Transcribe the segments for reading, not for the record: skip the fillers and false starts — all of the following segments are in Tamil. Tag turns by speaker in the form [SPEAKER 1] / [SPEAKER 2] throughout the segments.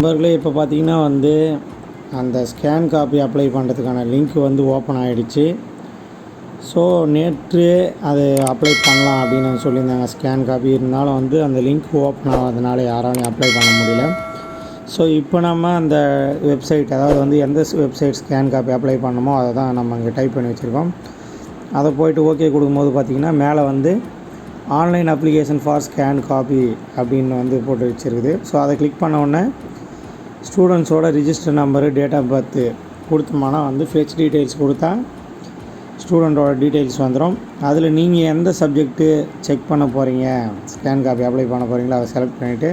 [SPEAKER 1] நண்பர்களே, இப்போ பார்த்தீங்கன்னா வந்து அந்த ஸ்கேன் காப்பி அப்ளை பண்ணுறதுக்கான லிங்க் வந்து ஓப்பன் ஆகிடுச்சு. ஸோ நேற்று அது அப்ளை பண்ணலாம் அப்படின்னு சொல்லியிருந்தாங்க. ஸ்கேன் காப்பி இருந்தாலும் வந்து அந்த லிங்க் ஓப்பன் ஆகாதனால யாராலையும் அப்ளை பண்ண முடியல. ஸோ இப்போ நம்ம அந்த வெப்சைட், அதாவது வந்து எந்த வெப்சைட் ஸ்கேன் காப்பி அப்ளை பண்ணமோ அதை தான் நம்ம இங்கே டைப் பண்ணி வச்சுருக்கோம். அதை போய்ட்டு ஓகே கொடுக்கும்போது பார்த்திங்கன்னா மேலே வந்து online application for scan copy அப்படின்னு வந்து போட்டு வச்சுருக்குது. ஸோ அதை கிளிக் பண்ண உடனே ஸ்டூடெண்ட்ஸோட register number, date of birth கொடுத்தோம்னா வந்து ஃபெச் டீட்டெயில்ஸ் கொடுத்தா ஸ்டூடெண்ட்டோட டீட்டெயில்ஸ் வந்துடும். அதில் நீங்கள் எந்த சப்ஜெக்ட்டு செக் பண்ண போகிறீங்க, ஸ்கேன் காப்பி அப்ளை பண்ண போகிறீங்களோ அதை செலக்ட் பண்ணிவிட்டு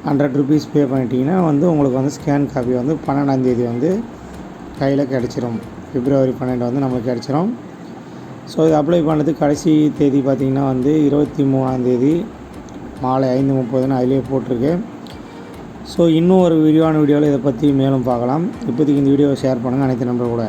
[SPEAKER 1] 100 rupees பே பண்ணிட்டீங்கன்னா வந்து உங்களுக்கு வந்து ஸ்கேன் காப்பி வந்து 12ஆம் தேதி வந்து கையில் கிடச்சிரும். February 12 வந்து நம்மளுக்கு கிடச்சிரும். ஸோ இது அப்ளை பண்ணதுக்கு கடைசி தேதி பார்த்திங்கன்னா வந்து 23ஆம் தேதி மாலை 5:30 அதிலே போட்டிருக்கு. ஸோ இன்னும் ஒரு விரிவான வீடியோவில் இதை பற்றி மேலும் பார்க்கலாம். இப்போதைக்கு இந்த வீடியோவை ஷேர் பண்ணுங்கள் அனைத்து நண்பர்களோட.